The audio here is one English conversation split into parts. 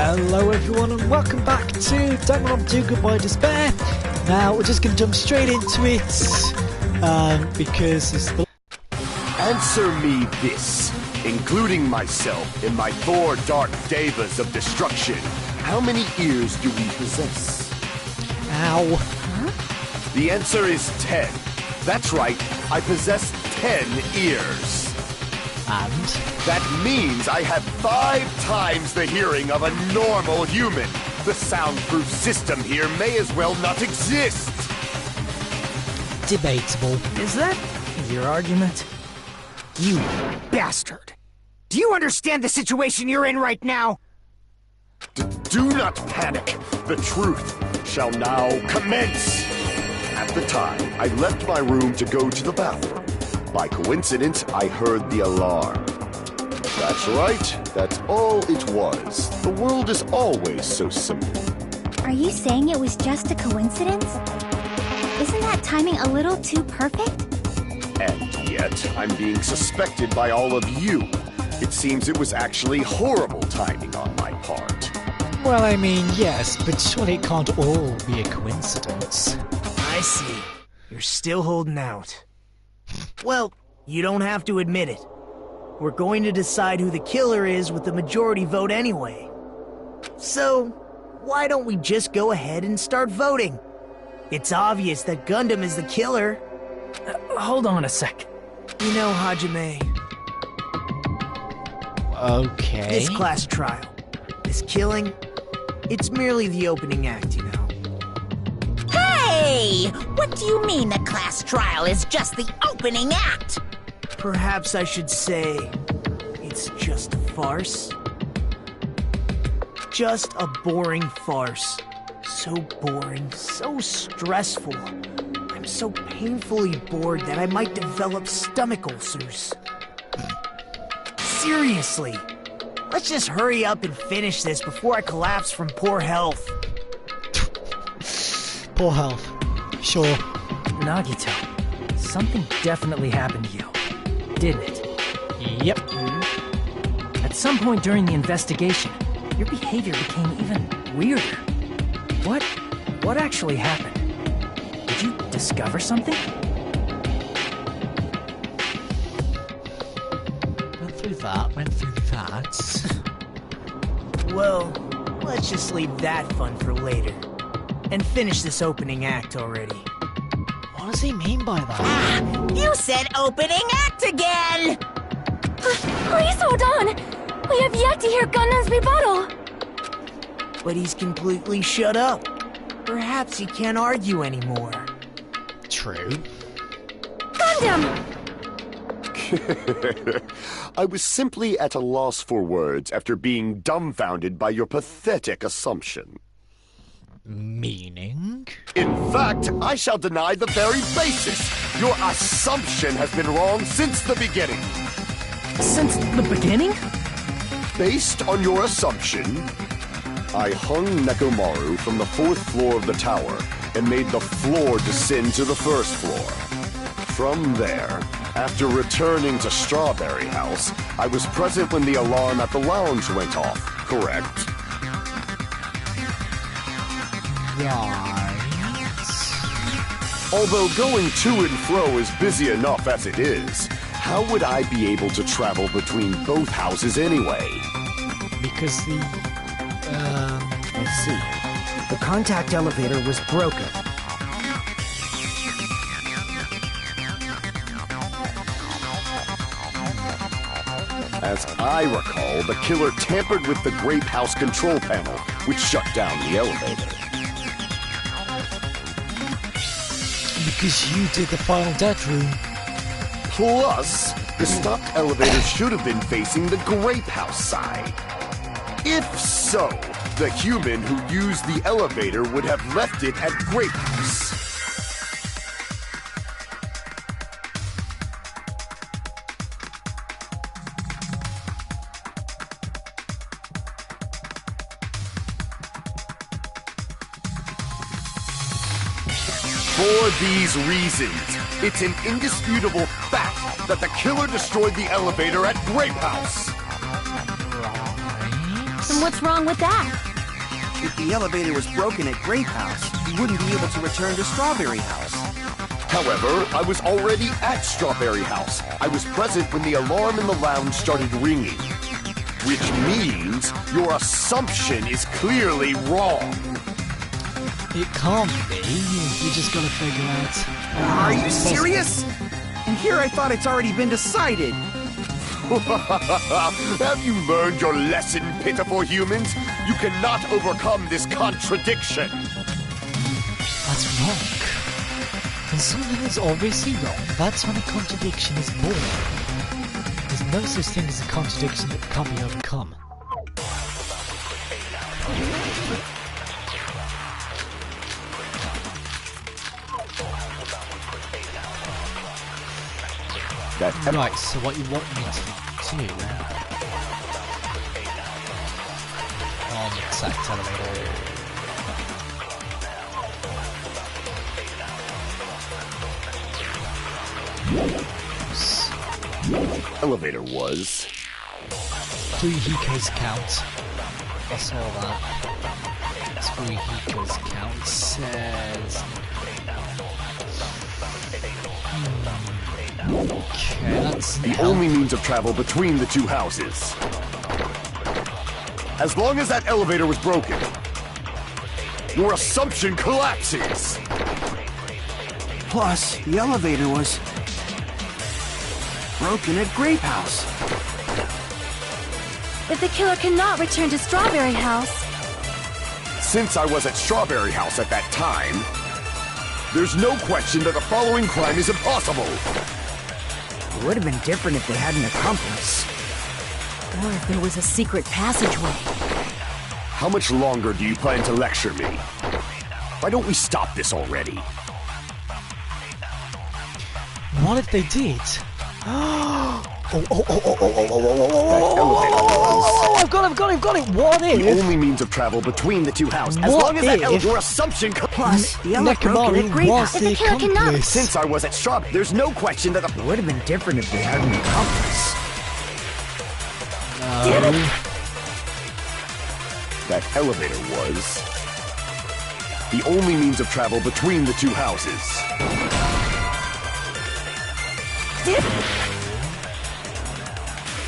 Hello everyone and welcome back to Danganronpa 2 Goodbye Despair. Now we're just going to jump straight into it because it's the... Answer me this, including myself in my 4 dark devas of destruction. How many ears do we possess? Ow. Huh? The answer is 10. That's right, I possess 10 ears. And? That means I have 5 times the hearing of a normal human. The soundproof system here may as well not exist. Debatable. Is that your argument? You bastard! Do you understand the situation you're in right now? Do not panic. The truth shall now commence. At the time, I left my room to go to the bathroom. By coincidence, I heard the alarm. That's right. That's all it was. The world is always so simple. Are you saying it was just a coincidence? Isn't that timing a little too perfect? And yet, I'm being suspected by all of you. It seems it was actually horrible timing on my part. Well, I mean, yes, but surely it can't all be a coincidence. I see. You're still holding out. Well, you don't have to admit it. We're going to decide who the killer is with the majority vote anyway. So, why don't we just go ahead and start voting? It's obvious that Gundam is the killer. Hold on a sec. You know, Hajime, Okay. this class trial, this killing, it's merely the opening act, you know. Hey! What do you mean the class trial is just the opening act? Perhaps I should say, it's just a farce. Just a boring farce. So boring, so stressful. I'm so painfully bored that I might develop stomach ulcers. Seriously, let's just hurry up and finish this before I collapse from poor health. Poor health. Sure. Nagito, something definitely happened to you, didn't it? Yep. At some point during the investigation, your behavior became even weirder. What actually happened? Did you discover something? Went through that. Well, let's just leave that fun for later. And finish this opening act already. What does he mean by that? You said opening act again! Please hold on! We have yet to hear Gundam's rebuttal! But he's completely shut up. Perhaps he can't argue anymore. True. Gundam! I was simply at a loss for words after being dumbfounded by your pathetic assumption. Meaning? In fact, I shall deny the very basis. Your assumption has been wrong since the beginning. Since the beginning? Based on your assumption, I hung Nekomaru from the 4th floor of the tower and made the floor descend to the 1st floor. From there, after returning to Strawberry House, I was present when the alarm at the lounge went off, correct? Right. Although going to and fro is busy enough as it is, how would I be able to travel between both houses anyway? Because the... I see. The contact elevator was broken. As I recall, the killer tampered with the Grape House control panel, which shut down the elevator. Because you did the final death room. Plus, the stopped elevator should have been facing the Grape House side. If so, the human who used the elevator would have left it at Grape House. For these reasons, it's an indisputable fact that the killer destroyed the elevator at Grape House. Right. Then And what's wrong with that? If the elevator was broken at Grape House, you wouldn't be able to return to Strawberry House. However, I was already at Strawberry House. I was present when the alarm in the lounge started ringing. Which means your assumption is clearly wrong. It can't be. You just gotta figure out. Are you serious? And here I thought it's already been decided. Have you learned your lesson, pitiful humans? You cannot overcome this contradiction. That's wrong. When something is obviously wrong, that's when a contradiction is born. There's no such thing as a contradiction that can't be overcome. Right, so what you want me to do now? On the exact elevator. Elevator was 3 Hiko's count. I saw that. 3 Hiko's count says. Okay, that's the only means of travel between the two houses. As long as that elevator was broken, your assumption collapses. Plus, the elevator was broken at Grape House. If the killer cannot return to Strawberry House... Since I was at Strawberry House at that time, there's no question that the following crime is impossible. It would have been different if they had an accomplice. Or if there was a secret passageway. How much longer do you plan to lecture me? Why don't we stop this already? What if they did? I've got it! What if? The only means of travel between the two houses. As long as that your assumption plus the elevator broken at Grape House. Was the accomplice. Since I was at Strawberry, there's no question that it would have been different if they had an accomplice. Damn it! That elevator was the only means of travel between the two houses.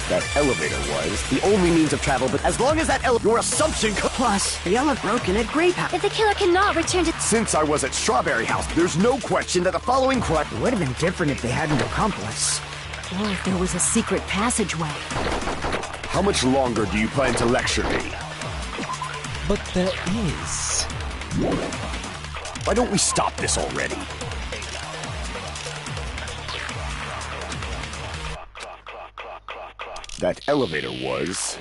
That elevator was the only means of travel, but as long as that your assumption plus the elevator broken at Grape House. If the killer cannot return to... Since I was at Strawberry House, there's no question that the following crime... It would have been different if they had an accomplice. Or if there was a secret passageway. How much longer do you plan to lecture me? But there is. Why don't we stop this already? That elevator was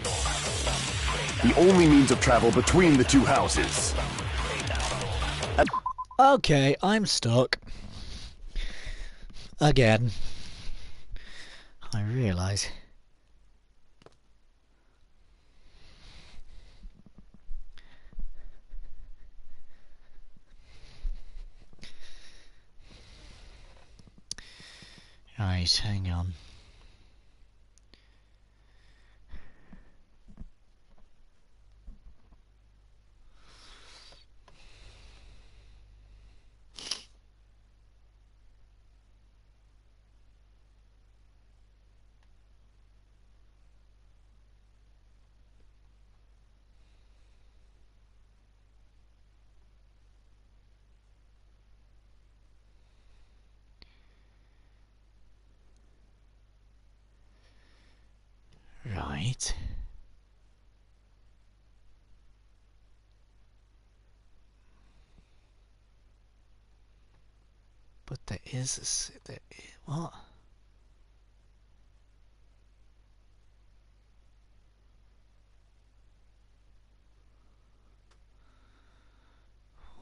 the only means of travel between the two houses. Okay, I'm stuck. Again. I realise. Right, hang on. Right. But there is what?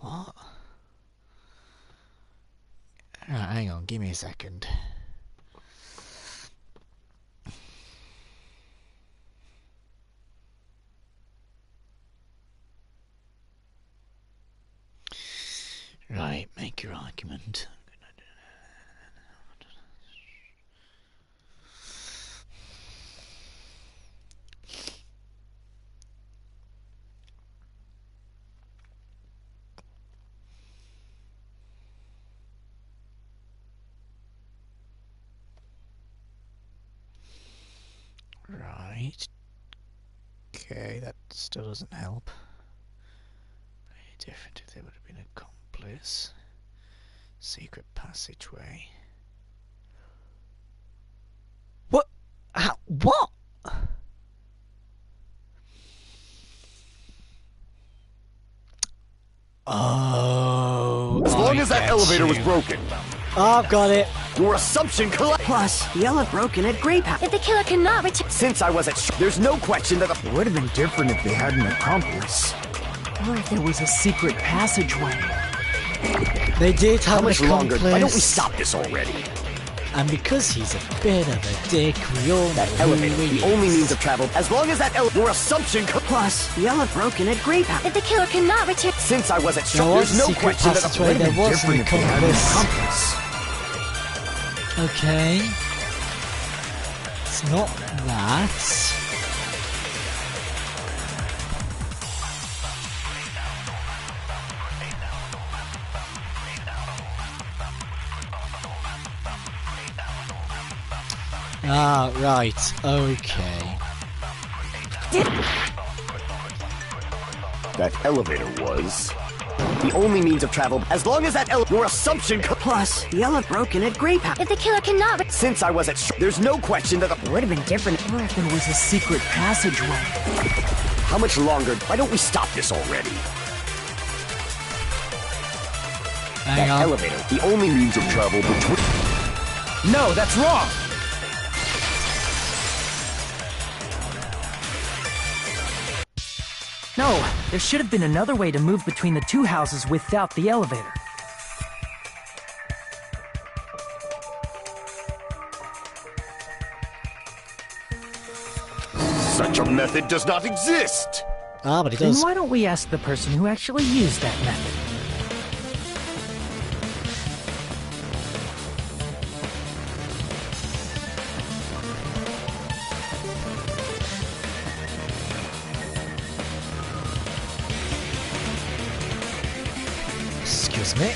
What? Right, hang on, give me a second. Right, make your argument. Right. Okay, that still doesn't help. Very different if they would have been accomplice. Secret passageway. What? How? What? Oh. As long as that elevator was broken, Oh, I've got it. your assumption collapsed. Plus, the elevator broken at Grape House. If the killer cannot return... Since I was at there's no question that It would have been different if they had an accomplice. Or if there was a secret passageway. They did have How an much longer? accomplice. Why don't we stop this already? And because he's a bit of a dick, we all that know elevator, who he the only is. means of travel. As long as that your assumption Plus, the elevator broken at Grape House. If the killer cannot return... Since I was at There was there's a no secret question that passageway, there was an accomplice. Okay. It's not that. Ah, right. Okay. That elevator was the only means of travel. As long as that your assumption Plus, the elevator broken at Grape House. If the killer cannot... Since I was at there's no question that It would have been different. Or if there was a secret passageway. How much longer? Why don't we stop this already? Hang That on. elevator, the only means of travel between. No, that's wrong. No, there should have been another way to move between the two houses without the elevator. Such a method does not exist. Ah, but he Then does. why don't we ask the person who actually used that method? Excuse me.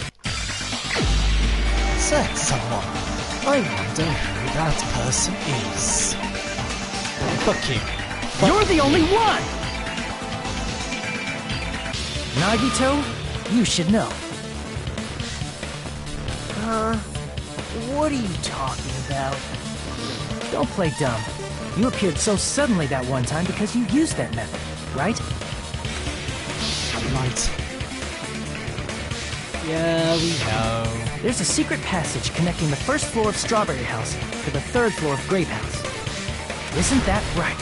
Said someone. I wonder who that person is. Fuck you. You're the only one! Nagito, you should know. What are you talking about? Don't play dumb. You appeared so suddenly that one time because you used that method, right? Right. Yeah, we know. There's a secret passage connecting the first floor of Strawberry House to the third floor of Grape House. Isn't that right?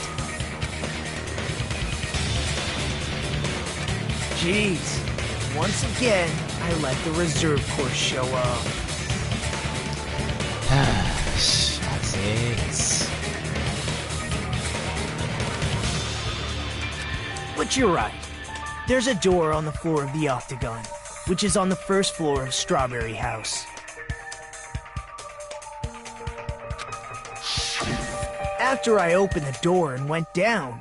Jeez. Once again, I let the reserve course show up. That's it. But you're right. There's a door on the floor of the Octagon, which is on the first floor of Strawberry House. After I opened the door and went down...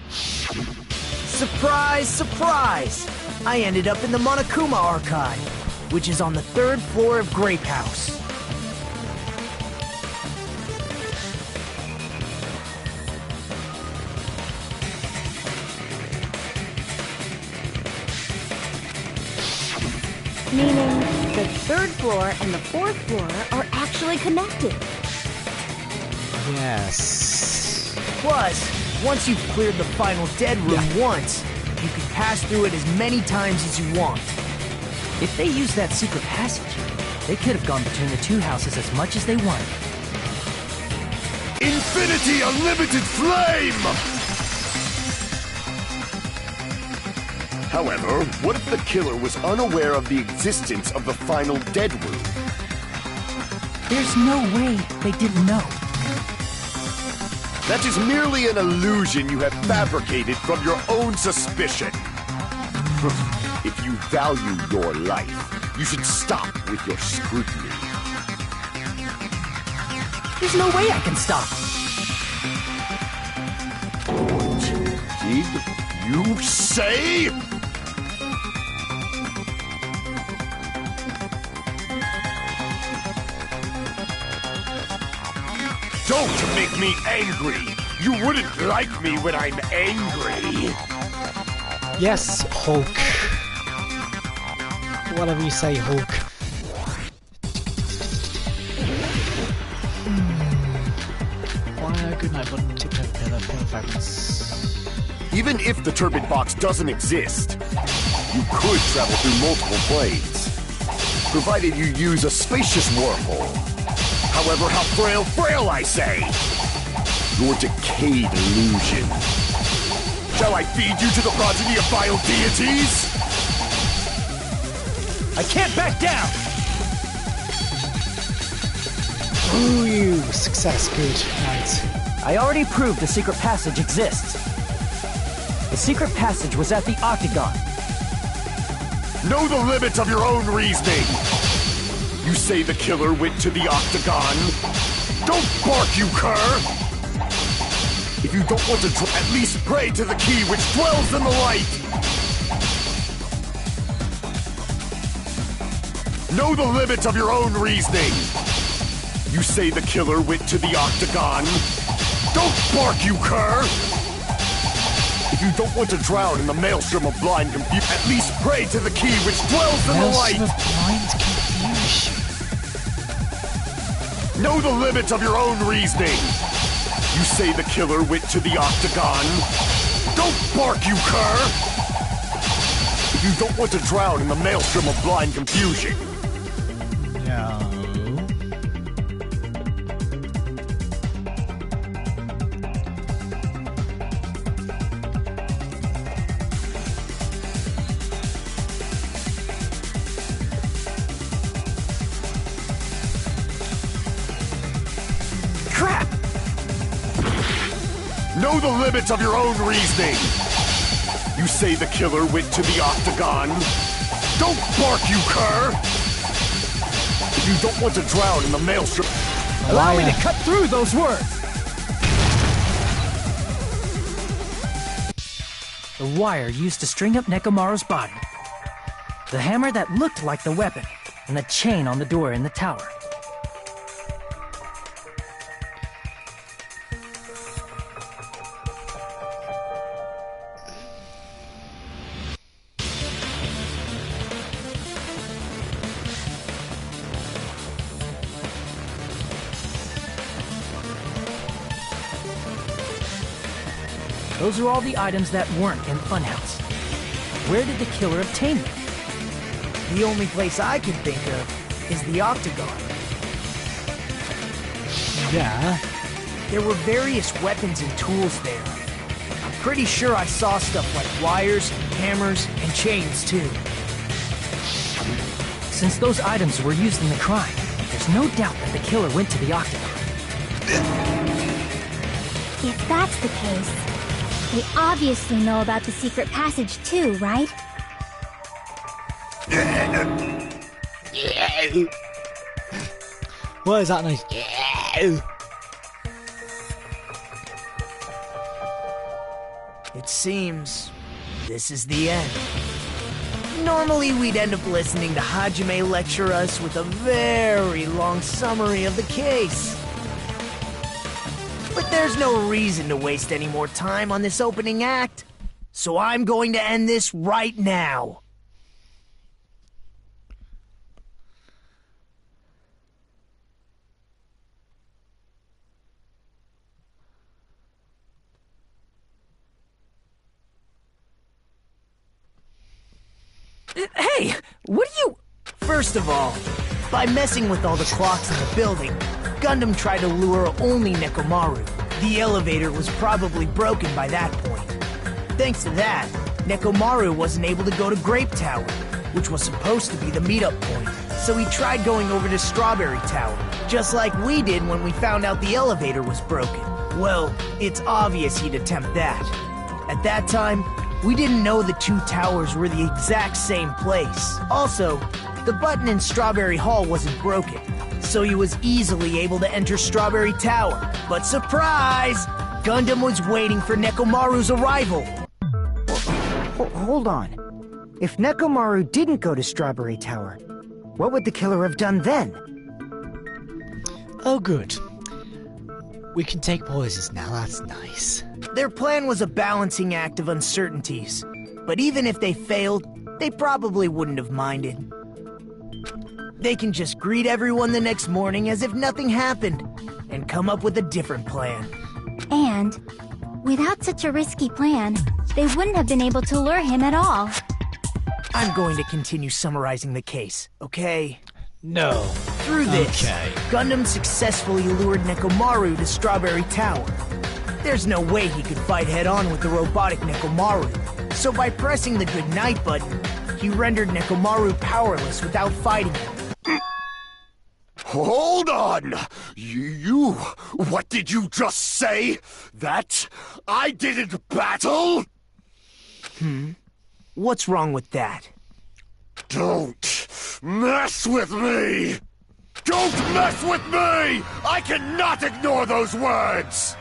Surprise, surprise! I ended up in the Monokuma Archive, which is on the third floor of Grape House. Meaning, the third floor and the fourth floor are actually connected. Yes. Plus, once you've cleared the final dead room once, you can pass through it as many times as you want. If they used that secret passage, they could have gone between the two houses as much as they wanted. Infinity Unlimited Flame! However, what if the killer was unaware of the existence of the final dead room? There's no way they didn't know. That is merely an illusion you have fabricated from your own suspicion. If you value your life, you should stop with your scrutiny. There's no way I can stop. Did you say? Don't make me angry! You wouldn't like me when I'm angry! Yes, Hulk. Whatever you say, Hulk. Good night, button. Tip over pillar, fragments. Even if the turbid box doesn't exist, you could travel through multiple planes, provided you use a spacious wormhole. However, how frail I say! Your decayed illusion. Shall I feed you to the progeny of vile deities? I can't back down! Ooh, you. Success, good. Right. I already proved the secret passage exists. The secret passage was at the Octagon. Know the limits of your own reasoning! You say the killer went to the Octagon? Don't bark, you cur! If you don't want to at least pray to the key which dwells in the light! Know the limits of your own reasoning! You say the killer went to the Octagon? Don't bark, you cur! If you don't want to drown in the maelstrom of blind confusion, at least pray to the key which dwells in the light! Maelstrom of blind confusion. Know the limits of your own reasoning! You say the killer went to the Octagon? Don't bark, you cur! If you don't want to drown in the maelstrom of blind confusion. No. Crap! Know the limits of your own reasoning! You say the killer went to the Octagon? Don't bark, you cur! If you don't want to drown in the maelstrom... Allow me to cut through those words! The wire used to string up Nekomaru's body. The hammer that looked like the weapon, and the chain on the door in the tower. Those are all the items that weren't in Funhouse. Where did the killer obtain them? The only place I can think of is the Octagon. Yeah. There were various weapons and tools there. I'm pretty sure I saw stuff like wires, hammers, and chains too. Since those items were used in the crime, there's no doubt that the killer went to the Octagon. If that's the case, they obviously know about the secret passage too, right? What is that noise? It seems this is the end. Normally we'd end up listening to Hajime lecture us with a very long summary of the case. But there's no reason to waste any more time on this opening act, so I'm going to end this right now. Hey, what are you... First of all, by messing with all the clocks in the building, Gundam tried to lure only Nekomaru. The elevator was probably broken by that point. Thanks to that, Nekomaru wasn't able to go to Grape Tower, which was supposed to be the meetup point. So he tried going over to Strawberry Tower, just like we did when we found out the elevator was broken. Well, it's obvious he'd attempt that. At that time, we didn't know the two towers were the exact same place. Also, the button in Strawberry Hall wasn't broken, so he was easily able to enter Strawberry Tower. But surprise! Gundam was waiting for Nekomaru's arrival. Hold on. If Nekomaru didn't go to Strawberry Tower, what would the killer have done then? Oh, good. We can take poisons now, that's nice. Their plan was a balancing act of uncertainties. But even if they failed, they probably wouldn't have minded. They can just greet everyone the next morning as if nothing happened, and come up with a different plan. And, without such a risky plan, they wouldn't have been able to lure him at all. I'm going to continue summarizing the case, okay? No. Through this, Okay. Gundam successfully lured Nekomaru to Strawberry Tower. There's no way he could fight head-on with the robotic Nekomaru, so by pressing the goodnight button, he rendered Nekomaru powerless without fighting him. Hold on! What did you just say? That I didn't battle? What's wrong with that? Don't mess with me! Don't mess with me! I cannot ignore those words!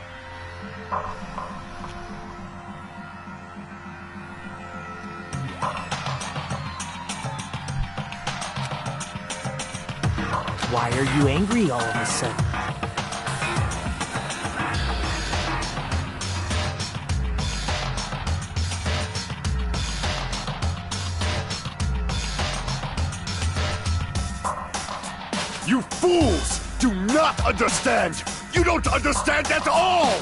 Why are you angry all of a sudden? You fools do not understand! You don't understand at all!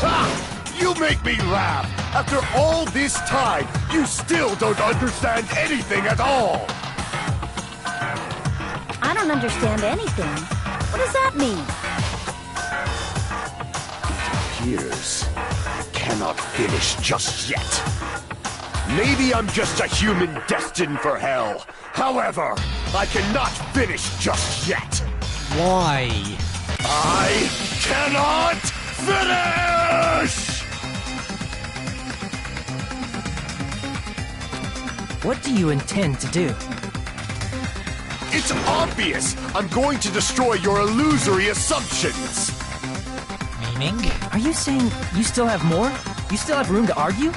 Ha! You make me laugh! After all this time, you still don't understand anything at all! I don't understand anything. What does that mean? It appears I cannot finish just yet. Maybe I'm just a human destined for hell. However, I cannot finish just yet. Why? I cannot finish! What do you intend to do? It's obvious! I'm going to destroy your illusory assumptions! Meaning? Are you saying you still have more? You still have room to argue?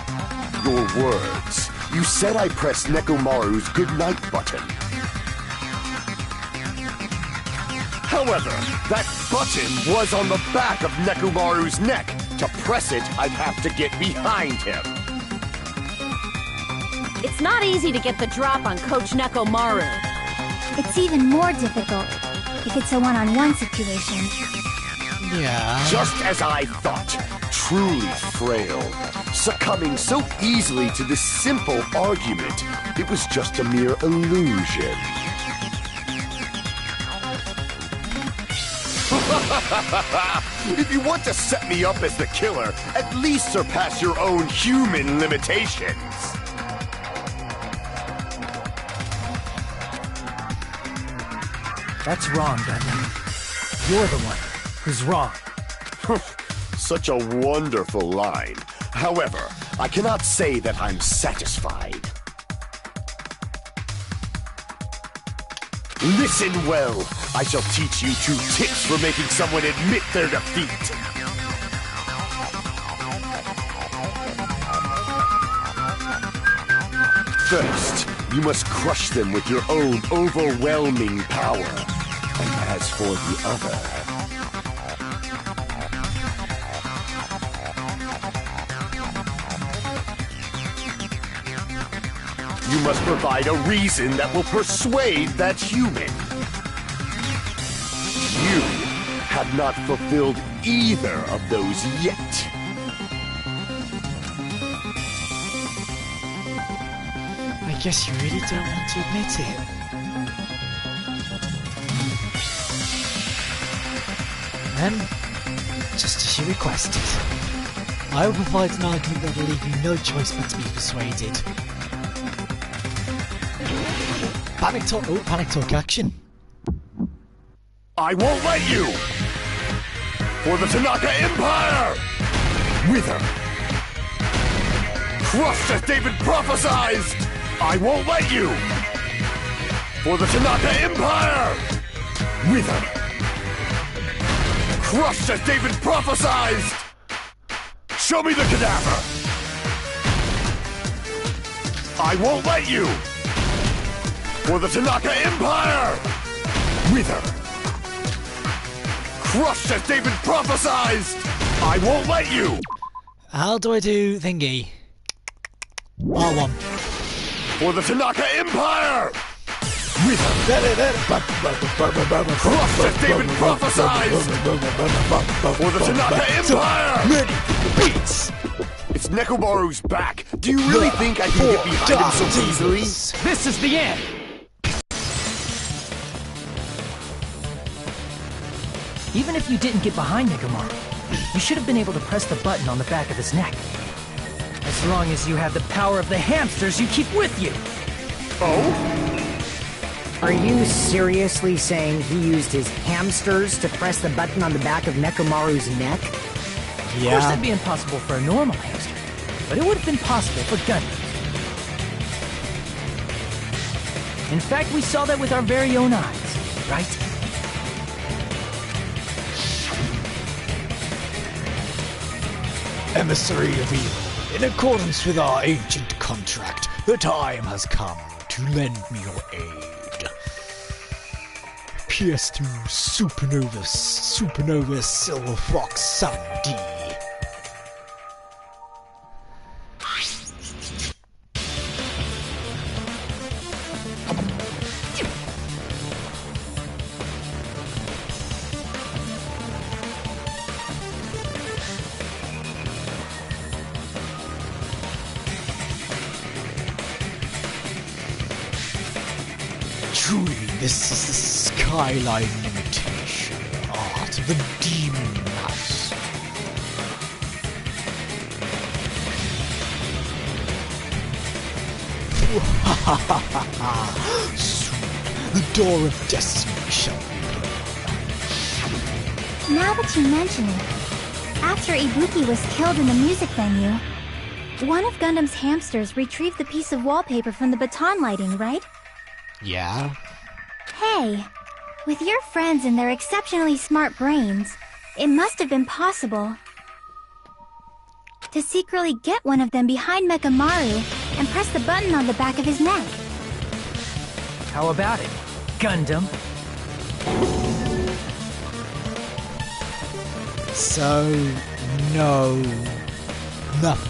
Your words. You said I pressed Nekomaru's goodnight button. However, that button was on the back of Nekomaru's neck. To press it, I'd have to get behind him. It's not easy to get the drop on Coach Nekomaru. It's even more difficult if it's a one-on-one situation. Yeah. Just as I thought. Truly frail. Succumbing so easily to this simple argument. It was just a mere illusion. If you want to set me up as the killer, at least surpass your own human limitations. That's wrong, Gundam. You're the one who's wrong. Such a wonderful line. However, I cannot say that I'm satisfied. Listen well. I shall teach you 2 tips for making someone admit their defeat. First, you must crush them with your own overwhelming power. And as for the other... you must provide a reason that will persuade that human. You have not fulfilled either of those yet. I guess you really don't want to admit it. Then, just as you requested, I will provide an argument that will leave you no choice but to be persuaded. Panic talk action. I won't let you! For the Tanaka Empire! Wither! Crushed as David prophesied! I won't let you! For the Tanaka Empire! Wither! Crushed as David prophesied! Show me the cadaver! I won't let you! For the Tanaka Empire! Wither! crushed as David prophesied! I won't let you! How do I do thingy? R1. For the Tanaka Empire! Crushed as David prophesied! For the Tanaka Empire! Ready for the beats! It's Nekomaru's back. Do you really think I can get behind him so easily? This is the end! Even if you didn't get behind Nekomaru, you should have been able to press the button on the back of his neck. As long as you have the power of the hamsters you keep with you! Oh? Are you seriously saying he used his hamsters to press the button on the back of Nekomaru's neck? Of course that'd be impossible for a normal hamster, but it would have been possible for Gundam. In fact, we saw that with our very own eyes, right? Emissary of evil, in accordance with our ancient contract, the time has come to lend me your aid. PS2 Supernova Silver Fox 7D. Truly, this is the skyline imitation art of the demon mouse. Soon, the door of destiny shall be opened. Now that you mention it, after Ibuki was killed in the music venue, one of Gundam's hamsters retrieved the piece of wallpaper from the baton lighting, right? Yeah? Hey, with your friends and their exceptionally smart brains, it must have been possible to secretly get one of them behind Mechamaru and press the button on the back of his neck. How about it, Gundam? So, no, nothing.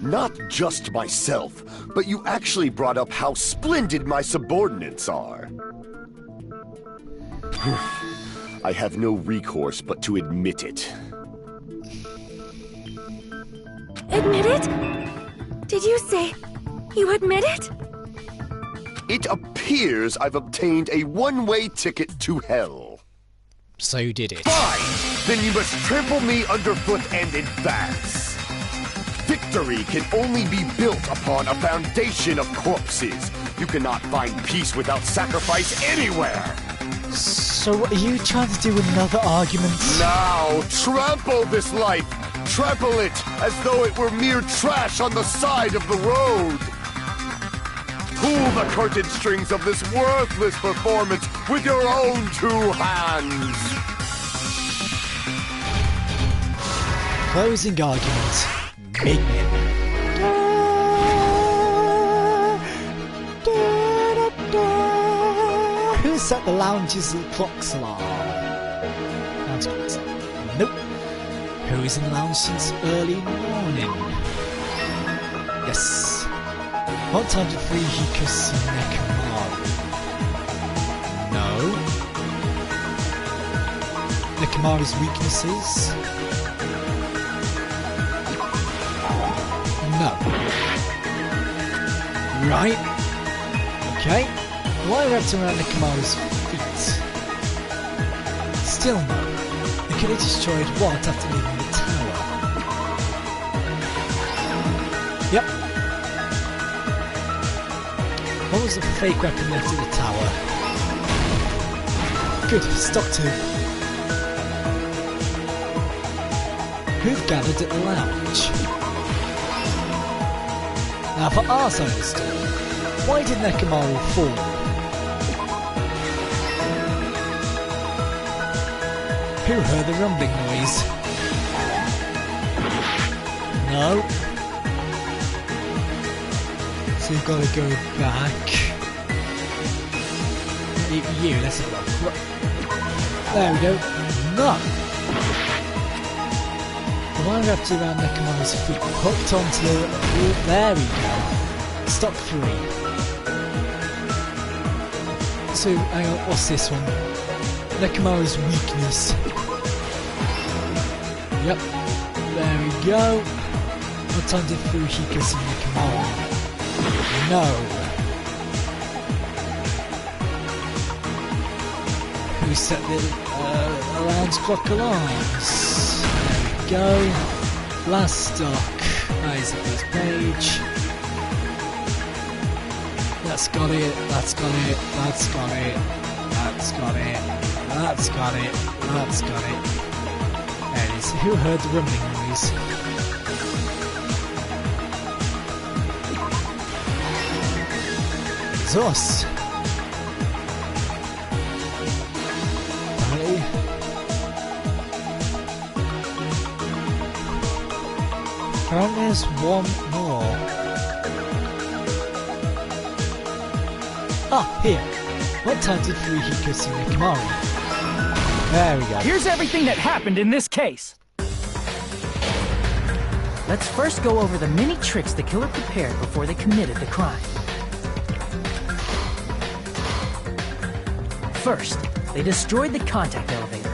Not just myself, but you actually brought up how splendid my subordinates are. I have no recourse but to admit it. Admit it? Did you say you admit it? It appears I've obtained a one-way ticket to hell. So you did it. Fine! Then you must trample me underfoot and advance. Victory can only be built upon a foundation of corpses. You cannot find peace without sacrifice anywhere. So are you trying to do another argument? Now, trample this life. Trample it as though it were mere trash on the side of the road. Pull the curtain strings of this worthless performance with your own two hands. Closing argument. Minion. Who set the lounge's clock's alarm? Lounge clocks. Nope. Who's in the lounge since early morning? Yes. What time did Fujiko see Nekomaru? No. Nekomaru's weaknesses? No. Right. Okay. Why wrapped around Nekomaru's feet? Still no. They could have destroyed what after leaving the tower. Yep. What was the fake weapon left at the tower? Good, stock two. Who've gathered at the lounge? Now for Ars understood, why did Nekomaru fall? who heard the rumbling noise? No. So you've got to go back. You, let's have a look. There we go. No! The one wrapped around Nekomaru's feet hooked onto the... There we go. Stop 3. So, hang on, what's this one? Nekomaru's weakness. Yep. There we go. What time did Furuhiko see Nekomaru? No. Who set the alarms, clock alarms? There we go. Last stock. That is the first page. That's got it. That's got it. That's got it. That's got it. That's got it. That's got it. There it is. Who heard the rumbling noise? It's us. Apparently. Apparently there's one more. Ah, here. What time did Furuhiko see Nekomaru? There we go. Here's everything that happened in this case. Let's first go over the many tricks the killer prepared before they committed the crime. First, they destroyed the contact elevator.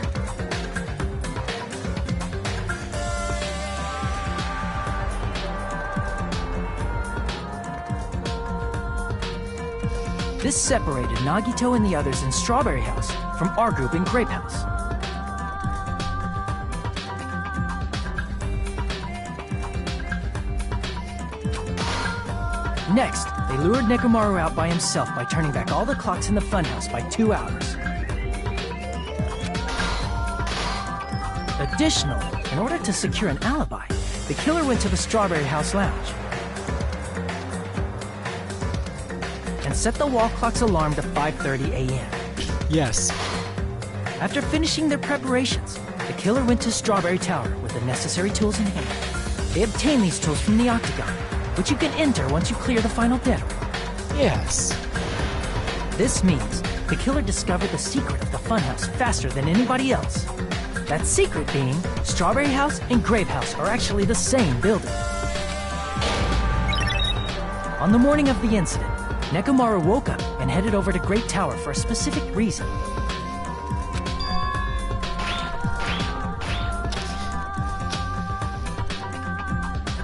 This separated Nagito and the others in Strawberry House from our group in Grape House. Next, they lured Nekomaru out by himself by turning back all the clocks in the funhouse by 2 hours. Additionally, in order to secure an alibi, the killer went to the Strawberry House lounge and set the wall clock's alarm to 5:30 a.m. Yes. After finishing their preparations, the killer went to Strawberry Tower with the necessary tools in hand. They obtained these tools from the Octagon, which you can enter once you clear the final dead room. Yes. This means the killer discovered the secret of the funhouse faster than anybody else. That secret being, Strawberry House and Grape House are actually the same building. On the morning of the incident, Nekomaru woke up and headed over to Great Tower for a specific reason.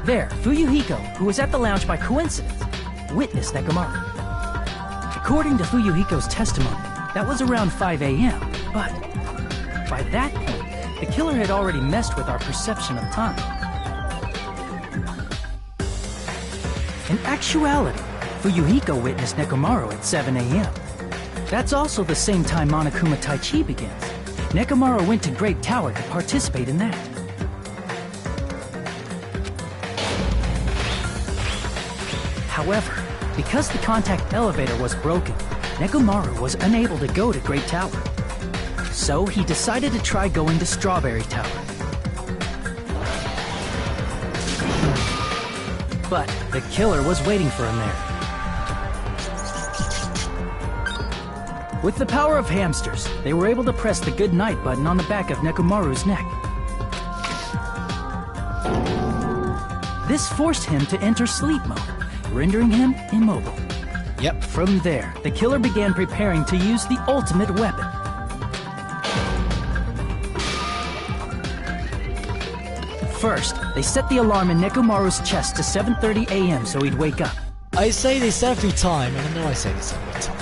There, Fuyuhiko, who was at the lounge by coincidence, witnessed Nekomaru. According to Fuyuhiko's testimony, that was around 5 a.m., but by that point, the killer had already messed with our perception of time. In actuality, Fuyuhiko witnessed Nekomaru at 7 a.m. That's also the same time Monokuma Taichi begins. Nekomaru went to Great Tower to participate in that. However, because the contact elevator was broken, Nekomaru was unable to go to Great Tower. So he decided to try going to Strawberry Tower. But the killer was waiting for him there. With the power of hamsters, they were able to press the good night button on the back of Nekomaru's neck. This forced him to enter sleep mode, rendering him immobile. Yep. From there, the killer began preparing to use the ultimate weapon. First, they set the alarm in Nekomaru's chest to 7:30 a.m. so he'd wake up. I say this every time, and I know I say this every time.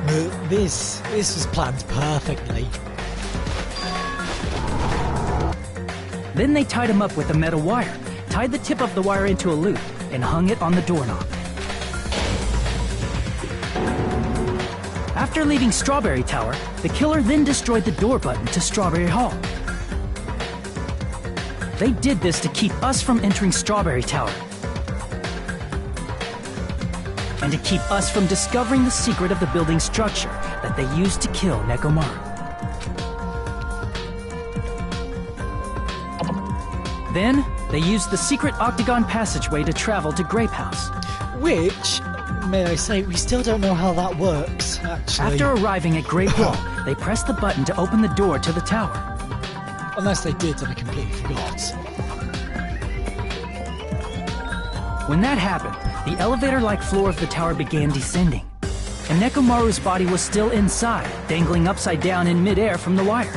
But this was planned perfectly. Then they tied him up with a metal wire, tied the tip of the wire into a loop, and hung it on the doorknob. After leaving Strawberry Tower, the killer then destroyed the door button to Strawberry Hall. They did this to keep us from entering Strawberry Tower, and to keep us from discovering the secret of the building structure that they used to kill Nekomaru. Then, they used the secret octagon passageway to travel to Grape House. Which, may I say, we still don't know how that works, actually. After arriving at Grape Hall, they pressed the button to open the door to the tower. Unless they did and I completely forgot. When that happened, the elevator-like floor of the tower began descending. And Nekomaru's body was still inside, dangling upside down in midair from the wire.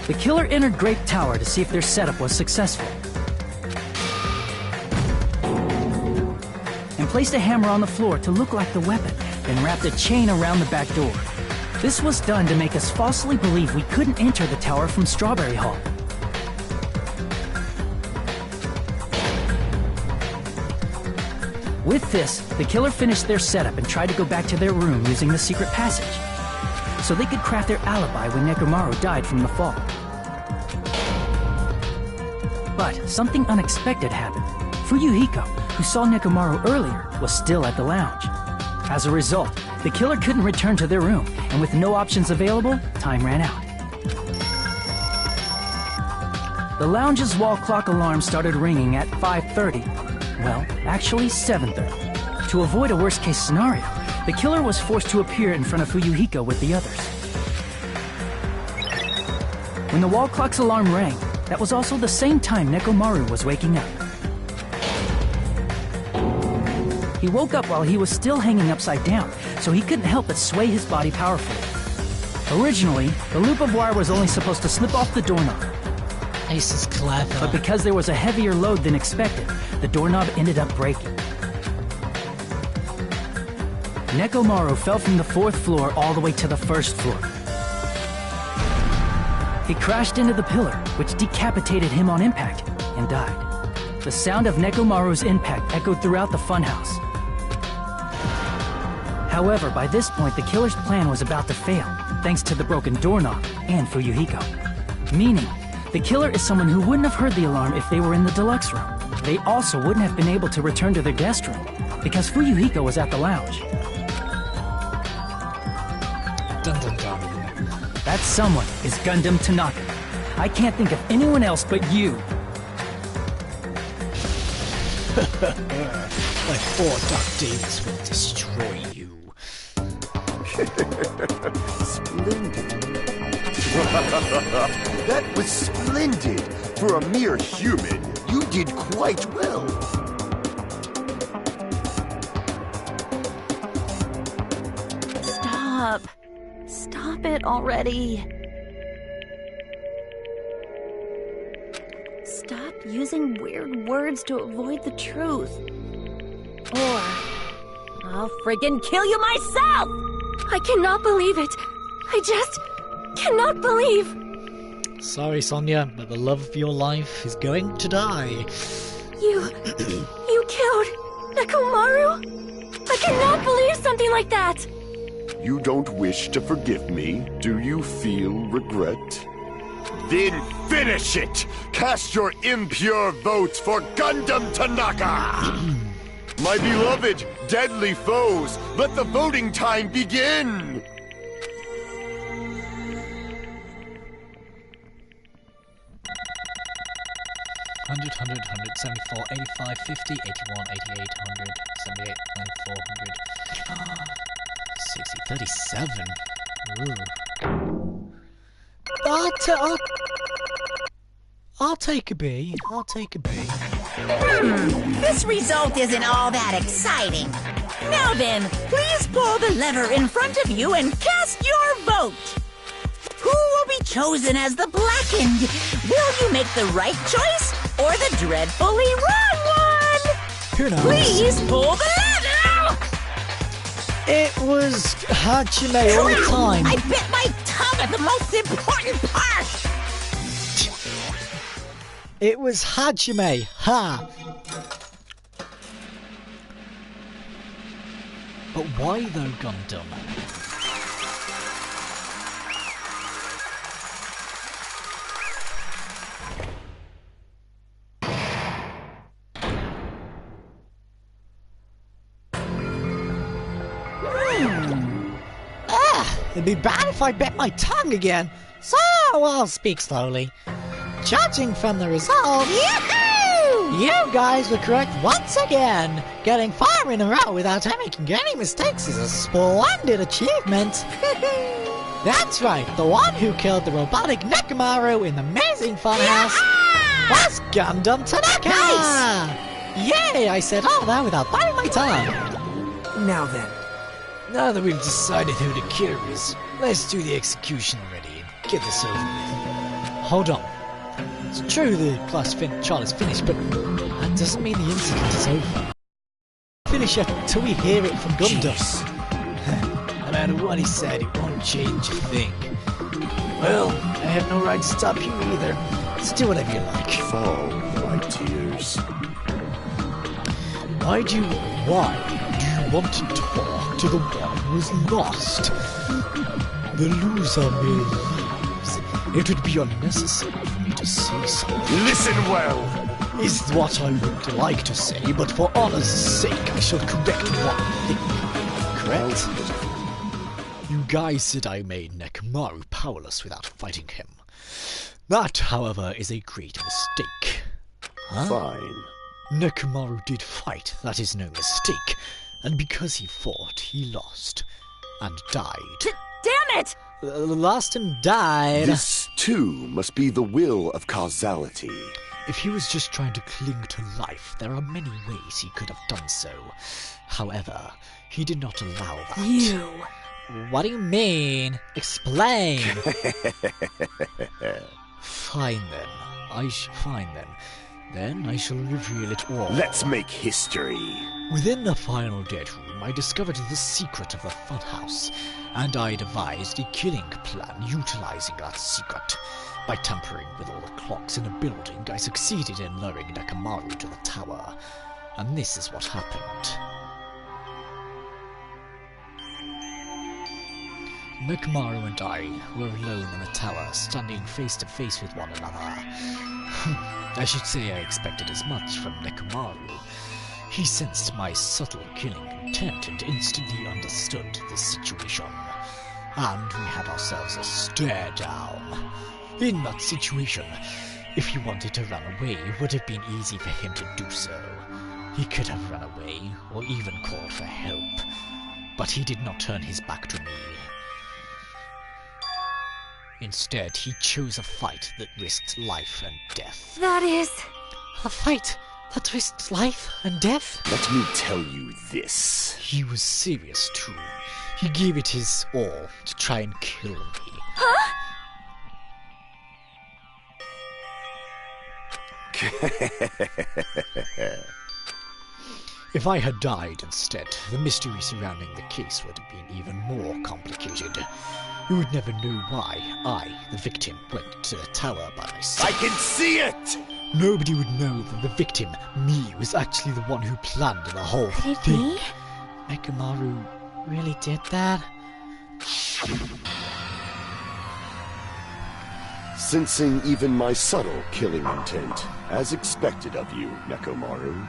The killer entered Grape Tower to see if their setup was successful. And placed a hammer on the floor to look like the weapon, then wrapped a chain around the back door. This was done to make us falsely believe we couldn't enter the tower from Strawberry Hall. With this, the killer finished their setup and tried to go back to their room using the secret passage, so they could craft their alibi when Nekomaru died from the fall. But something unexpected happened. Fuyuhiko, who saw Nekomaru earlier, was still at the lounge. As a result, the killer couldn't return to their room, and with no options available, time ran out. The lounge's wall clock alarm started ringing at 5:30. Well, actually 7:30. To avoid a worst-case scenario, the killer was forced to appear in front of Fuyuhiko with the others. When the wall clock's alarm rang, that was also the same time Nekomaru was waking up. He woke up while he was still hanging upside down, so he couldn't help but sway his body powerfully. Originally, the loop of wire was only supposed to slip off the doorknob. Ace is clever. But because there was a heavier load than expected, the doorknob ended up breaking. Nekomaru fell from the 4th floor all the way to the 1st floor. He crashed into the pillar, which decapitated him on impact, and died. The sound of Nekomaru's impact echoed throughout the funhouse. However, by this point, the killer's plan was about to fail, thanks to the broken doorknob and Fuyuhiko. Meaning, the killer is someone who wouldn't have heard the alarm if they were in the deluxe room. They also wouldn't have been able to return to their guest room, because Fuyuhiko was at the lounge. Dun dun dun. That someone is Gundam Tanaka. I can't think of anyone else but you. My 4 dark demons will destroy you. Splendid. That was splendid. For a mere human, you did quite well. Stop. Stop it already. Stop using weird words to avoid the truth. Or I'll friggin' kill you myself! I cannot believe it. I just cannot believe. Sorry, Sonia, but the love of your life is going to die. You killed Nekomaru? I cannot believe something like that. You don't wish to forgive me? Do you feel regret? Then finish it! Cast your impure votes for Gundam Tanaka! My beloved, deadly foes, let the voting time begin! 100, 100, 174, 85, 50, 81, 88, 100, 78, 94, 100, 60, 37. Ooh. I'll take a B. I'll take a B. This result isn't all that exciting. Now then, please pull the lever in front of you and cast your vote. Who will be chosen as the blackened? Will you make the right choice or the dreadfully wrong one? Who knows? Please pull the lever! It was Hajime all the time. I bit my tongue at the most important part! It was Hajime. Ha! But why though, Gundam? It'd be bad if I bit my tongue again, so I'll speak slowly. Judging from the result... You guys were correct once again. Getting 5 in a row without making any mistakes is a splendid achievement. That's right, the one who killed the robotic Nekomaru in the amazing funhouse was Gundam Tanaka! Nice! Yay, I said all that without biting my tongue. Now then. Now that we've decided who the killer is, let's do the execution already and get this over with. Hold on. It's true the trial is finished, but that doesn't mean the incident is over. Finish it until we hear it from Gundam. No matter what he said, it won't change a thing. Well, I have no right to stop you either. Let's do whatever you like. Fall, my tears. Why do you want to talk to the one who is lost? The loser merely leaves. It would be unnecessary for me to say something. Listen well! Is what I would like to say, but for honor's sake, I shall correct one thing. Correct? You guys said I made Nekomaru powerless without fighting him. That, however, is a great mistake. Huh? Fine. Nekomaru did fight, that is no mistake. And because he fought, he lost. And died. Damn it! Lost and died. This, too, must be the will of causality. If he was just trying to cling to life, there are many ways he could have done so. However, he did not allow that. You... What do you mean? Explain! Fine then. Then I shall reveal it all. Let's make history. Within the final dead room, I discovered the secret of the funhouse, and I devised a killing plan utilizing that secret. By tampering with all the clocks in the building, I succeeded in luring Nekomaru to the tower. And this is what happened. Nekomaru and I were alone in the tower, standing face to face with one another. I should say I expected as much from Nekomaru. He sensed my subtle killing intent and instantly understood the situation. And we had ourselves a stare down. In that situation, if he wanted to run away, it would have been easy for him to do so. He could have run away, or even called for help. But he did not turn his back to me. Instead, he chose a fight that risked life and death. That is... A fight that risked life and death? Let me tell you this. He was serious too. He gave it his all to try and kill me. Huh? If I had died instead, the mystery surrounding the case would have been even more complicated. You would never know why I, the victim, went to the tower by myself. I can see it! Nobody would know that the victim, me, was actually the one who planned the whole Could it thing. be? Nekomaru really did that? Sensing even my subtle killing intent, as expected of you, Nekomaru.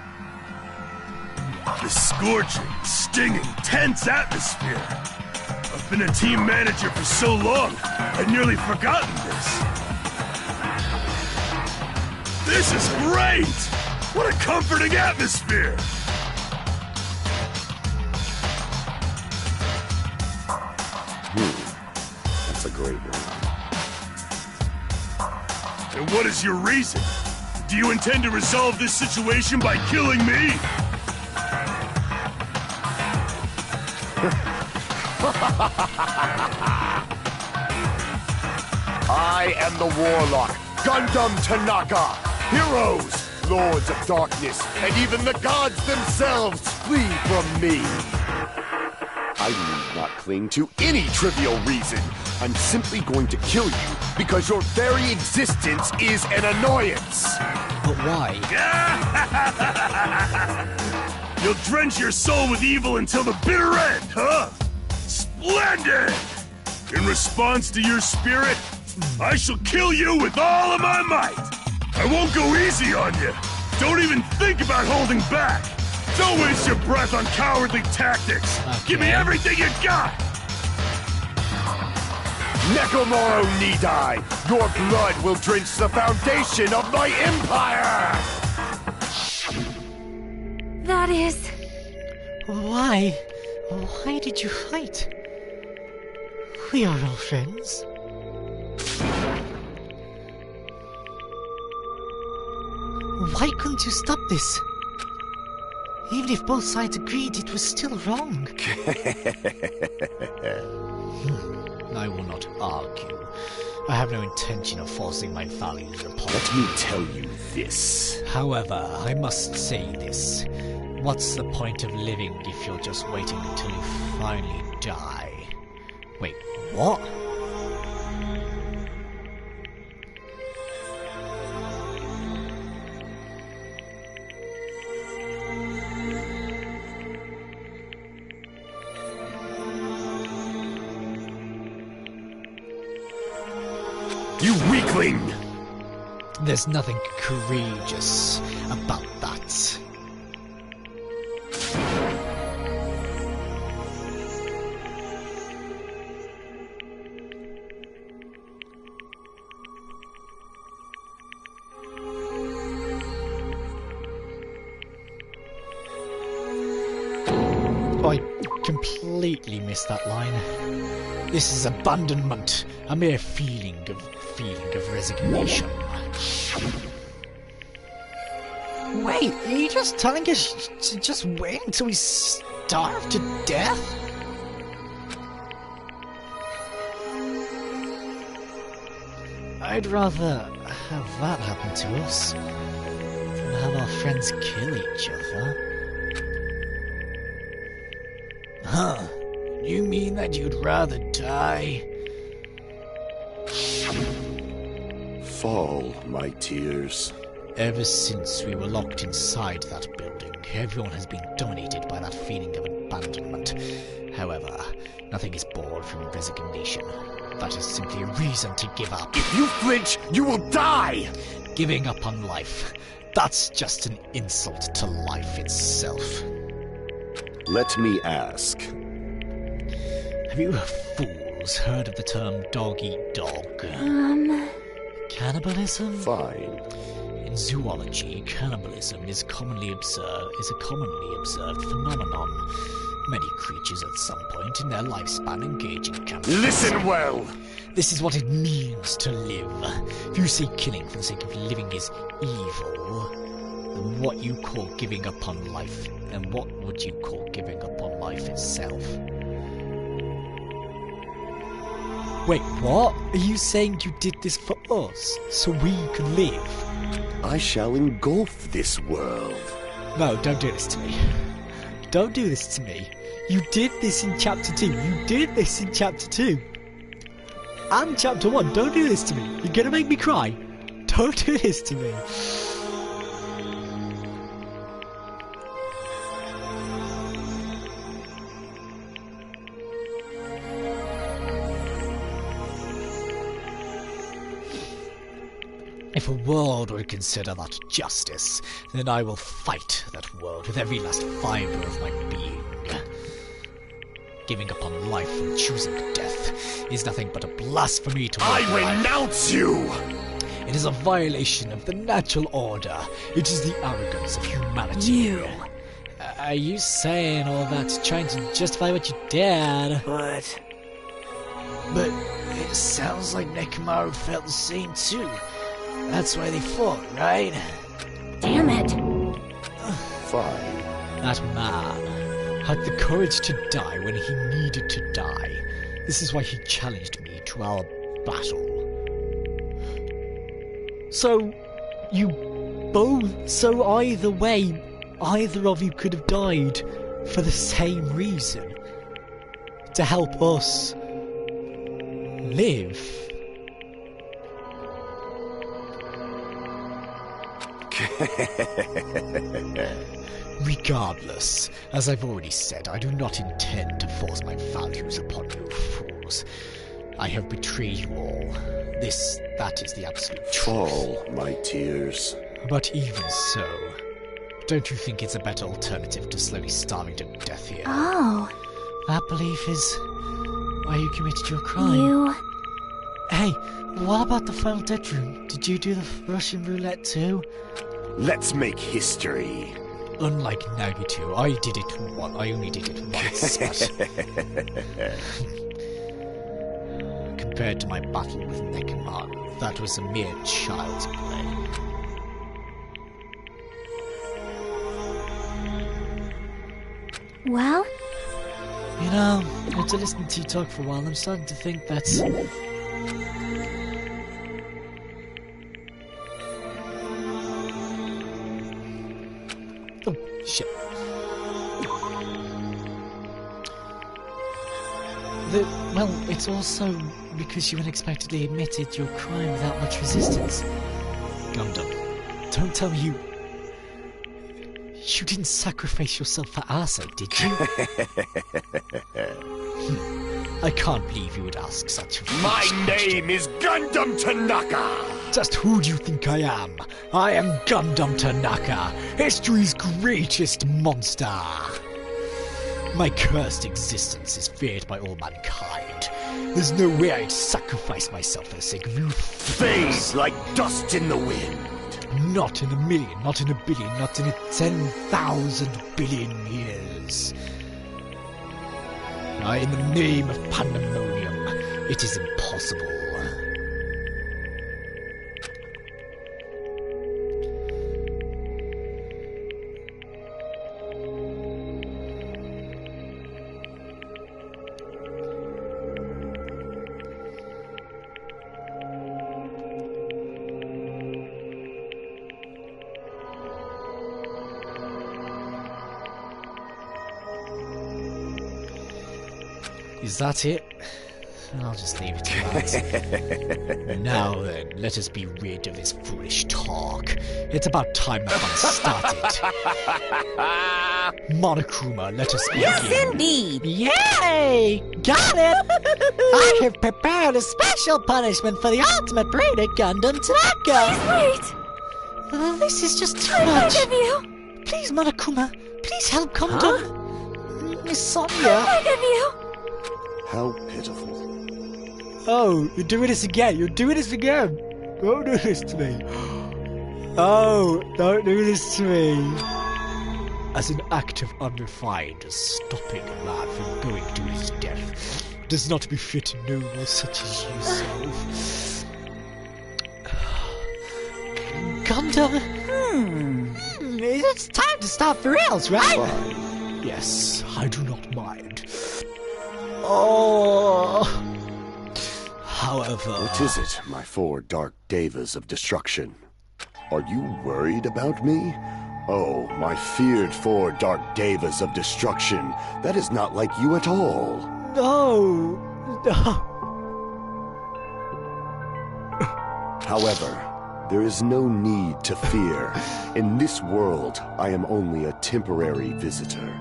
The scorching, stinging, tense atmosphere. I've been a team manager for so long, I'd nearly forgotten this. This is great! What a comforting atmosphere! That's a great one. And what is your reason? Do you intend to resolve this situation by killing me? I am the Warlock, Gundam Tanaka. Heroes, Lords of Darkness, and even the gods themselves flee from me. I need not cling to any trivial reason. I'm simply going to kill you because your very existence is an annoyance. But why? You'll drench your soul with evil until the bitter end, huh? Splendid! In response to your spirit, I shall kill you with all of my might. I won't go easy on you. Don't even think about holding back. Don't waste your breath on cowardly tactics. Okay. Give me everything you got. Nekomaru Nidai, your blood will drench the foundation of my empire! is... Why? Why did you fight? We are all friends. Why couldn't you stop this? Even if both sides agreed, it was still wrong. I will not argue. I have no intention of forcing my values upon Let me tell you this. However, I must say this. What's the point of living if you're just waiting until you finally die? Wait, what? You weakling! There's nothing courageous about that. I completely missed that line. This is abandonment, a mere feeling of resignation. Wait, are you just telling us to just wait until we starve to death? I'd rather have that happen to us than have our friends kill each other. Huh? You mean that you'd rather die? Fall, my tears. Ever since we were locked inside that building, everyone has been dominated by that feeling of abandonment. However, nothing is born from resignation. That is simply a reason to give up. If you flinch, you will die! Giving up on life. That's just an insult to life itself. Let me ask. Have you fools heard of the term dog-eat-dog? Cannibalism? Fine. In zoology, cannibalism is a commonly observed phenomenon. Many creatures at some point in their lifespan engage in cannibalism. Listen well! This is what it means to live. If you say killing for the sake of living is evil, then what you call giving up on life, and what would you call giving up on life itself? Wait, what? Are you saying you did this for us, so we can live? I shall engulf this world. No, don't do this to me. Don't do this to me. You did this in Chapter 2. You did this in Chapter 2. And Chapter 1. Don't do this to me. You're gonna make me cry. Don't do this to me. If a world would consider that justice, then I will fight that world with every last fibre of my being. Giving up on life and choosing death is nothing but a blasphemy to I renounce you! It is a violation of the natural order. It is the arrogance of humanity. You. Are you saying all that trying to justify what you did? But it sounds like Nekomaru felt the same too. That's why they fought, right? Damn it. Fine. That man had the courage to die when he needed to die. This is why he challenged me to our battle. So either way, either of you could have died for the same reason. To help us live. Regardless, as I've already said, I do not intend to force my values upon you fools. I have betrayed you all. That is the absolute truth. Fall, my tears. But even so, don't you think it's a better alternative to slowly starving to death here? Oh. That belief is why you committed your crime. Hey, what about the final dead room? Did you do the Russian roulette too? Let's make history. unlike Nagito, I did it once. I only did it once. Compared to my battle with Nekomaru, that was a mere child's play. Well? You know, after listening to you talk for a while, I'm starting to think that's... Oh, shit. Well, it's also because you unexpectedly admitted your crime without much resistance. Gundam, don't tell me you didn't sacrifice yourself for our sake, did you? I can't believe you would ask such a My question. name is Gundam Tanaka! Just who do you think I am? I am Gundam Tanaka, history's greatest monster! My cursed existence is feared by all mankind. There's no way I'd sacrifice myself for the sake of you. Fades like dust in the wind. Not in a million, not in a billion, not in a 10,000 billion years. In the name of pandemonium, it is impossible. Is that it? I'll just leave it to that. Now then, let us be rid of this foolish talk. It's about time the fun started. Monokuma, let us begin. Yes, indeed. Yay! Got it! I have prepared a special punishment for the ultimate breeder, Gundam Tanaka. Wait! This is just too I much. beg of you! Please, Monokuma, please help Gundam. Miss Sonia. I beg of you! How pitiful. Oh, you're doing this again. You're doing this again. Don't do this to me. Oh, don't do this to me. As an act of unrefined, stopping a man from going to his death does not befit noble such as yourself. Gundam. It's time to start for reals, right? Fine. Yes, I do not mind. Oh. However... What is it, my four dark devas of destruction? Are you worried about me? Oh, my feared four dark devas of destruction. That is not like you at all. No. However, there is no need to fear. In this world, I am only a temporary visitor.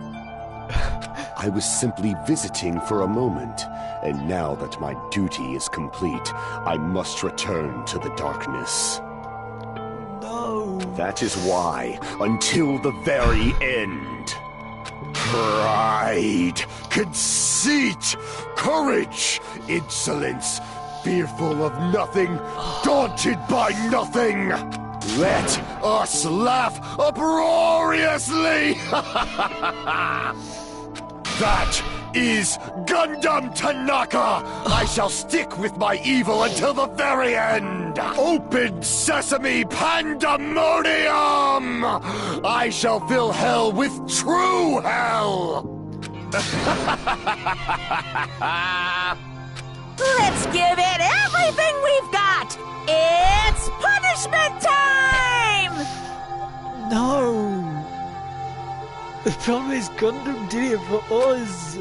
I was simply visiting for a moment, and now that my duty is complete, I must return to the darkness. No. That is why, until the very end, pride, conceit, courage, insolence, fearful of nothing, daunted by nothing, let us laugh uproariously! That is Gundam Tanaka! I shall stick with my evil until the very end! Open sesame pandemonium! I shall fill hell with true hell! Let's give it everything we've got! It's punishment time! No. The problem is Gundam did it for us.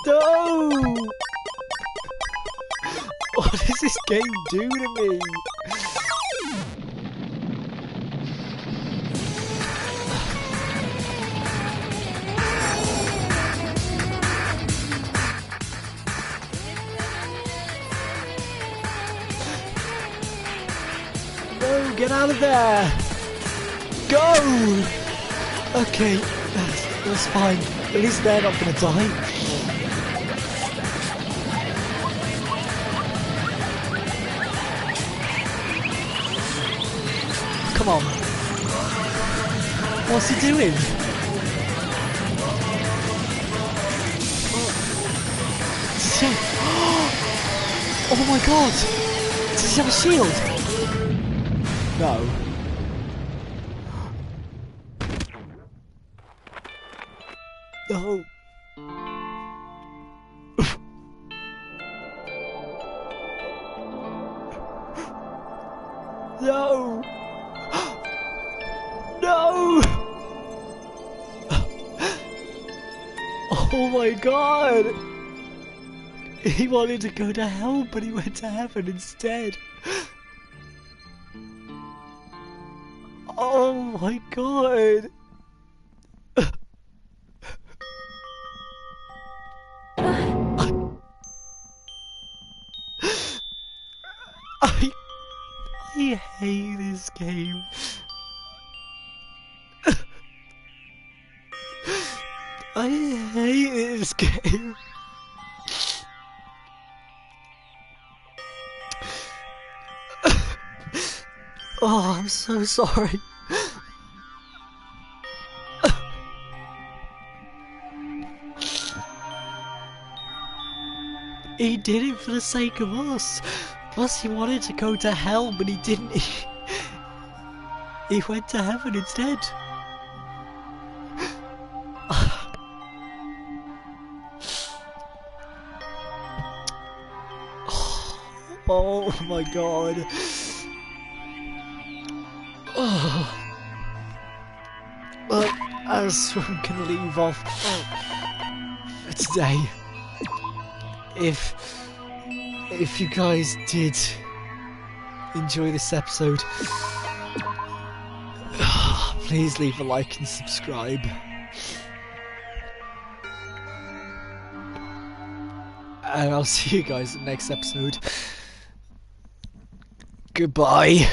No! What does this game do to me? No, get out of there! Go! Okay, that's fine. At least they're not gonna die. Come on. What's he doing? Oh my god! Does he have a shield? No. No. No! No! Oh my god! He wanted to go to hell, but he went to heaven instead. Oh my god! I hate this game. I hate this game. Oh, I'm so sorry. He did it for the sake of us. Plus, he wanted to go to hell, but he didn't. He went to heaven instead. Oh my god. Oh. Well, as we're gonna leave off for today, if you guys did enjoy this episode, please leave a like and subscribe. And I'll see you guys in the next episode. Goodbye.